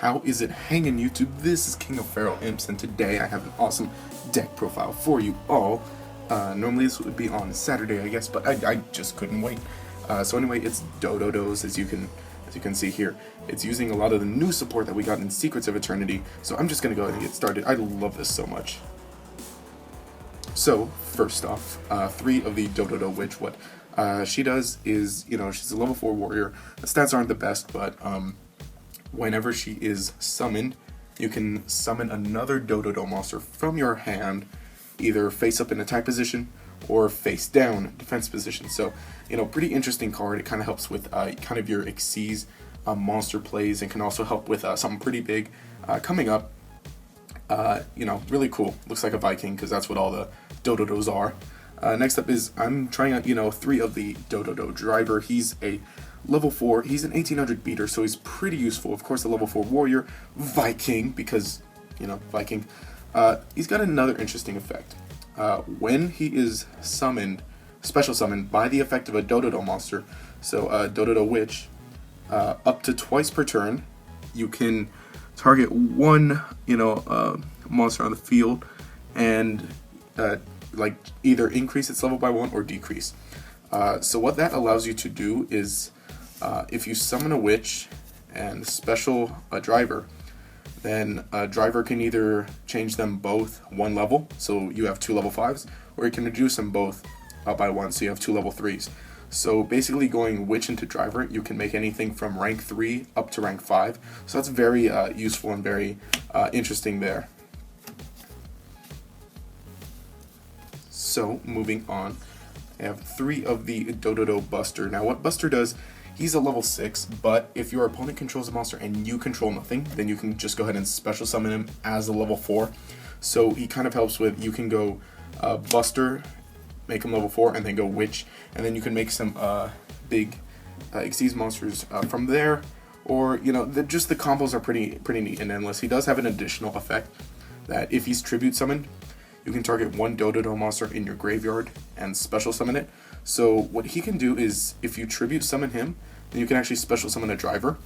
How is it hanging, YouTube? This is King of Feral Imps, and today I have an awesome deck profile for you all. Normally this would be on Saturday, I guess, but I just couldn't wait. So anyway, it's DoDoDo's, as you can see here. It's using a lot of the new support that we got in Secrets of Eternity, so I'm just going to go ahead and get started. I love this so much. So, first off, 3 of the DoDoDo Witch. What she does is, she's a level 4 warrior. The stats aren't the best, but whenever she is summoned, you can summon another DoDoDo monster from your hand, either face up in attack position or face down defense position. So, pretty interesting card. It kind of helps with kind of your Xyz monster plays, and can also help with something pretty big coming up. Really cool. Looks like a Viking, because that's what all the DoDoDos are. Next up is, I'm trying out, 3 of the DoDoDo driver. He's a level 4. He's an 1800 beater, so he's pretty useful. Of course, the level 4 warrior, Viking, because, Viking. He's got another interesting effect. When he is summoned, special summoned, by the effect of a DoDoDo monster, so DoDoDo Witch, up to twice per turn, you can target one, monster on the field, and either increase its level by 1 or decrease. So what that allows you to do is, if you summon a witch and special a driver, then a driver can either change them both 1 level, so you have 2 level 5s, or you can reduce them both by 1, so you have 2 level 3s. So basically, going witch into driver, you can make anything from rank 3 up to rank 5. So that's very useful and very interesting there. So moving on, I have 3 of the DoDoDo Buster. Now what Buster does, he's a level 6, but if your opponent controls a monster and you control nothing, then you can just go ahead and special summon him as a level 4. So he kind of helps with, you can go Buster, make him level 4, and then go Witch, and then you can make some big Xyz monsters from there. Or, just the combos are pretty neat. And unless he does have an additional effect, that if he's tribute summoned, you can target one DoDoDo monster in your graveyard and special summon it. So what he can do is, if you tribute summon him, then you can actually special summon a driver,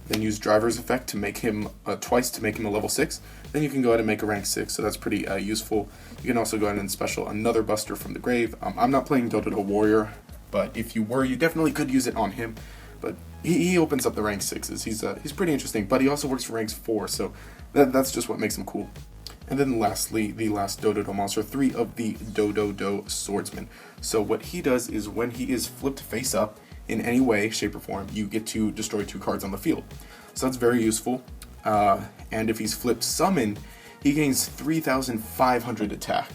then use driver's effect to make him twice to make him a level 6. Then you can go ahead and make a rank 6, so that's pretty useful. You can also go ahead and special another Buster from the grave. I'm not playing DoDoDo Warrior, but if you were, you definitely could use it on him. But he opens up the rank 6s. He's pretty interesting, but he also works for ranks 4, so that's just what makes him cool. And then lastly, the last DoDoDo monster, 3 of the DoDoDo Swordsman. So what he does is, when he is flipped face up in any way, shape, or form, you get to destroy 2 cards on the field. So that's very useful. And if he's flipped summoned, he gains 3,500 attack.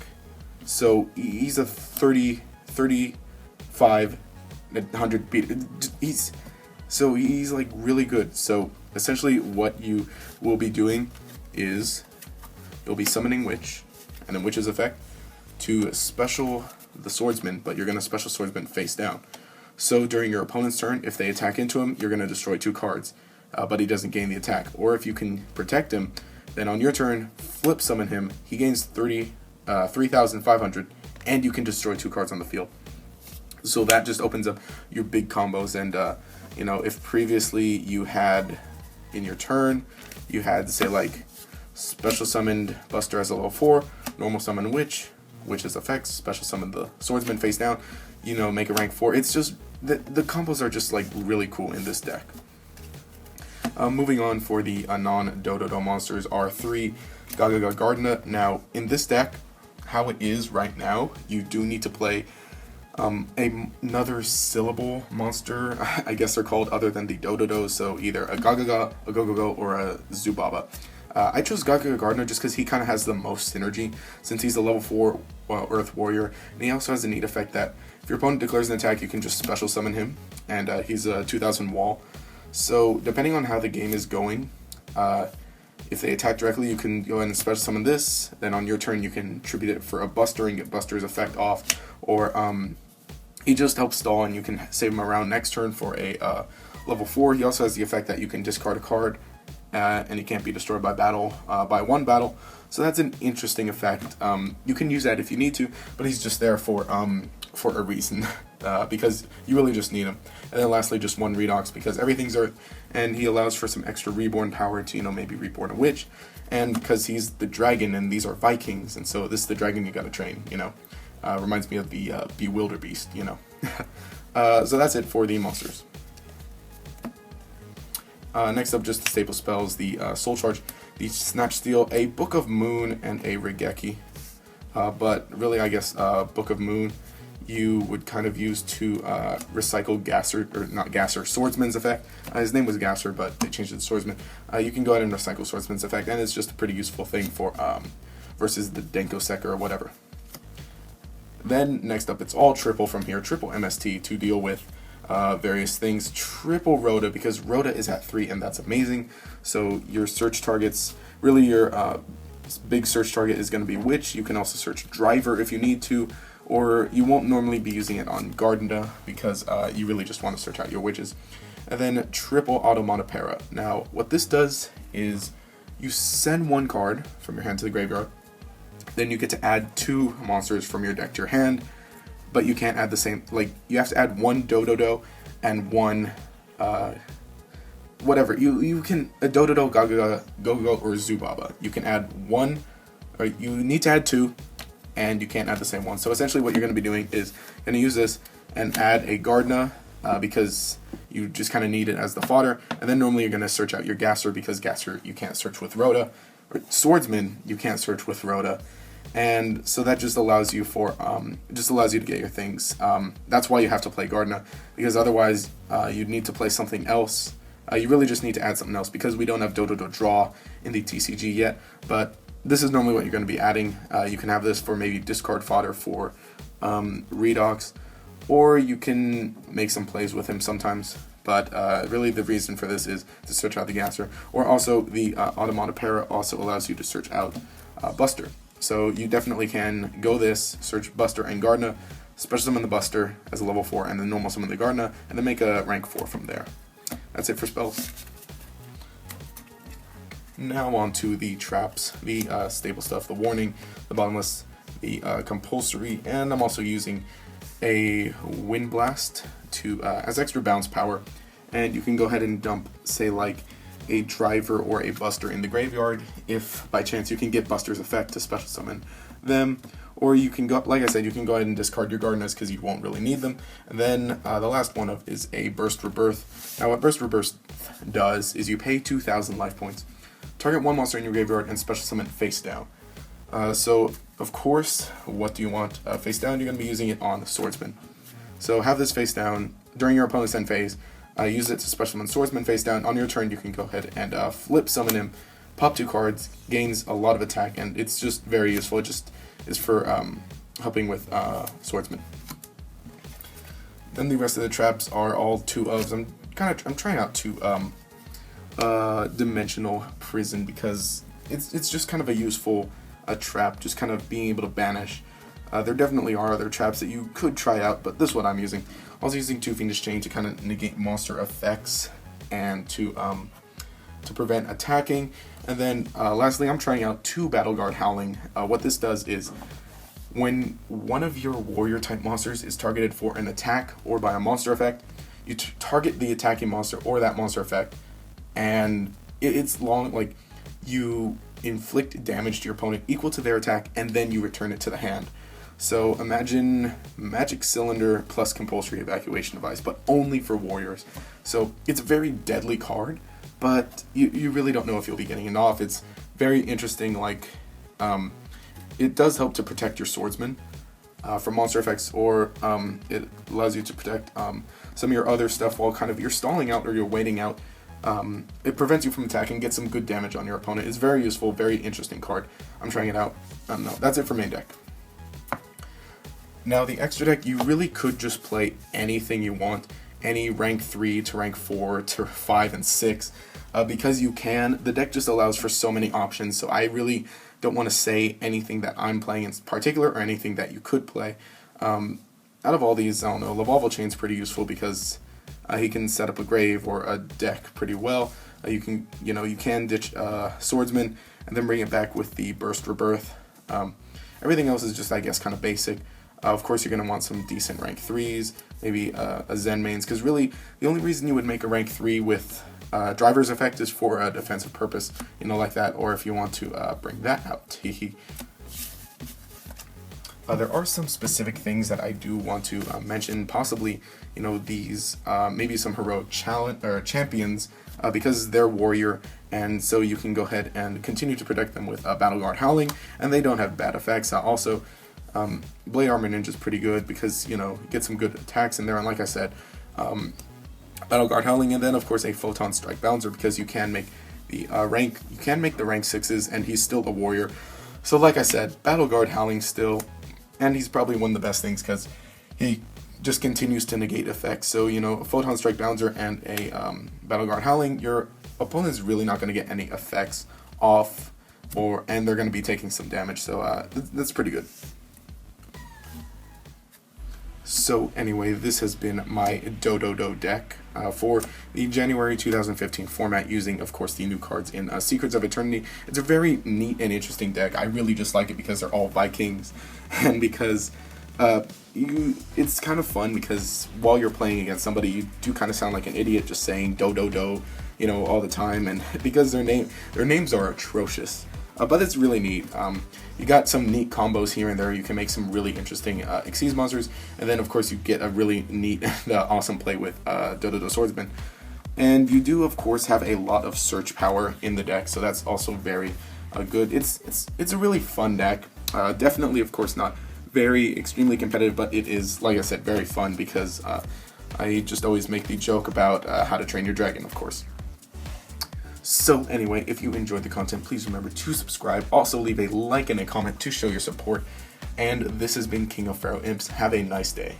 So he's a 3,500 beat. He's like really good. So essentially what you will be doing is, you'll be summoning Witch, and then Witch's effect to special the Swordsman, but you're going to special Swordsman face down. So during your opponent's turn, if they attack into him, you're going to destroy 2 cards, but he doesn't gain the attack. Or if you can protect him, then on your turn, flip summon him, he gains 3,500, and you can destroy 2 cards on the field. So that just opens up your big combos, and if previously you had, in your turn, you had, say, like, special summoned Buster as a level 4, normal summon Witch, Witch's effects, special summon the Swordsman face down, make a rank 4. It's just, the combos are just like really cool in this deck. Moving on, for the non-DoDoDo monsters are 3 gawk. Now, in this deck, how it is right now, you do need to play another syllable monster, I guess they're called, other than the DoDoDos, so either a gawk, a go, or a Zubaba. I chose gawk just because he kind of has the most synergy, since he's a level 4 Earth Warrior, and he also has a neat effect that if your opponent declares an attack, you can just special summon him, and he's a 2,000 wall. So depending on how the game is going, if they attack directly, you can go ahead and special summon this, then on your turn you can tribute it for a Buster and get Buster's effect off, or he just helps stall and you can save him around next turn for a level 4. He also has the effect that you can discard a card, and he can't be destroyed by battle, by 1 battle. So that's an interesting effect. You can use that if you need to, but he's just there for a reason. because you really just need him. And then lastly, just 1 Redox because everything's Earth, and he allows for some extra reborn power to, you know, maybe reborn a witch, and because he's the dragon and these are Vikings, and so this is the dragon you gotta train, you know. Reminds me of the Bewilderbeast, you know. So that's it for the monsters. Next up, just the staple spells, the Soul Charge, the Snatch Steal, a Book of Moon, and a Regeki. But really, I guess, Book of Moon you would kind of use to recycle Gasser, or not Gasser, Swordsman's effect. His name was Gasser, but they changed it to Swordsman. You can go ahead and recycle Swordsman's effect, and it's just a pretty useful thing for versus the Denko Sekka or whatever. Then next up, it's all triple from here, triple MST to deal with various things. Triple Rhoda, because Rhoda is at 3, and that's amazing. So your search targets, really your big search target is going to be Witch. You can also search Driver if you need to, or you won't normally be using it on Gardena because you really just want to search out your witches. And then triple Automatopera. Now, what this does is you send 1 card from your hand to the graveyard, then you get to add 2 monsters from your deck to your hand, but you can't add the same, like, you have to add 1 DoDoDo and 1, whatever, you can, a DoDoDo, Go-Go, or Zubaba. You can add 1, or you need to add 2, and you can't add the same one. So essentially what you're going to be doing is going to use this and add a Gardena, because you just kind of need it as the fodder, and then normally you're going to search out your Gasser, because Gasser you can't search with Rhoda, or Swordsman you can't search with Rhoda, and so that just allows you for to get your things. That's why you have to play Gardena, because otherwise you'd need to play something else. You really just need to add something else, because we don't have DoDoDo Draw in the TCG yet, but this is normally what you're going to be adding. You can have this for maybe discard fodder for Redox, or you can make some plays with him sometimes. But really the reason for this is to search out the Gasser, or also the Automatopera also allows you to search out Buster. So you definitely can go this, search Buster and Gardena, special summon the Buster as a level 4, and then normal summon the Gardena, and then make a rank 4 from there. That's it for spells. Now on to the traps, the staple stuff, the Warning, the Bottomless, the Compulsory, and I'm also using a Wind Blast to as extra bounce power, and you can go ahead and dump, say, like a Driver or a Buster in the graveyard if by chance you can get Buster's effect to special summon them, or you can go, like I said, you can go ahead and discard your Gardenas because you won't really need them. And then the last one of is a Burst Rebirth. Now what Burst Rebirth does is you pay 2,000 life points, target 1 monster in your graveyard, and special summon face down. So of course, what do you want face down? You're going to be using it on Swordsman. So have this face down during your opponent's end phase. Use it to special summon Swordsman face down. On your turn, you can go ahead and flip summon him, pop 2 cards, gains a lot of attack, and it's just very useful. It just is for helping with Swordsman. Then the rest of the traps are all 2 ofs. I'm trying out 2 Dimensional Prison because it's just kind of a useful trap, just kind of being able to banish. There definitely are other traps that you could try out, but this is what I'm using. I was using 2 Fiendish Chain to kind of negate monster effects and to prevent attacking. And then lastly, I'm trying out 2 Battle Guard Howling. What this does is when one of your warrior type monsters is targeted for an attack or by a monster effect, you target the attacking monster or that monster effect, and it's long, like you inflict damage to your opponent equal to their attack, and then you return it to the hand. So imagine Magic Cylinder plus Compulsory Evacuation Device, but only for warriors. So it's a very deadly card, but you really don't know if you'll be getting it off. It's very interesting, like, it does help to protect your Swordsman from monster effects, or it allows you to protect some of your other stuff while kind of you're stalling out or you're waiting out. It prevents you from attacking, get some good damage on your opponent. It's very useful, very interesting card. I'm trying it out. No, that's it for main deck. Now the extra deck, you really could just play anything you want, any rank 3 to rank 4 to 5 and 6, because you can. The deck just allows for so many options, so I really don't want to say anything that I'm playing in particular or anything that you could play. Out of all these, I don't know, Lavalval Chain's pretty useful because he can set up a grave or a deck pretty well. You can ditch Swordsman and then bring it back with the Burst Rebirth. Everything else is just, I guess, kind of basic. Of course, you're going to want some decent rank 3s, maybe a Zen mains, because really the only reason you would make a rank 3 with driver's effect is for a defensive purpose, you know, like that, or if you want to bring that out. There are some specific things that I do want to mention, possibly, you know, these maybe some heroic champions, because they're warrior, and so you can go ahead and continue to protect them with Battle Guard Howling, and they don't have bad effects. Also, Blade Armor Ninja is pretty good because, you know, get some good attacks in there, and like I said, Battle Guard Howling, and then of course a Photon Strike Bouncer, because you can make the rank 6s, and he's still a warrior. So like I said, Battle Guard Howling still, and he's probably one of the best things because he just continues to negate effects. So, you know, a Photon Strike Bouncer and a Battle Guard Howling, your opponent's really not going to get any effects off, and they're going to be taking some damage. So that's pretty good. So anyway, this has been my DoDoDo deck for the January 2015 format, using, of course, the new cards in Secrets of Eternity. It's a very neat and interesting deck. I really just like it because they're all Vikings, and because it's kind of fun, because while you're playing against somebody, you do kind of sound like an idiot just saying DoDoDo, you know, all the time, and because their names are atrocious. But it's really neat. You got some neat combos here and there. You can make some really interesting Xyz monsters, and then of course you get a really neat and awesome play with DoDoDo Swordsman. And you do of course have a lot of search power in the deck, so that's also very good. It's a really fun deck. Definitely, of course, not very extremely competitive, but it is, like I said, very fun, because I just always make the joke about how to train your dragon, of course. So anyway, if you enjoyed the content, please remember to subscribe. Also leave a like and a comment to show your support. And this has been King of Pharaoh Imps. Have a nice day.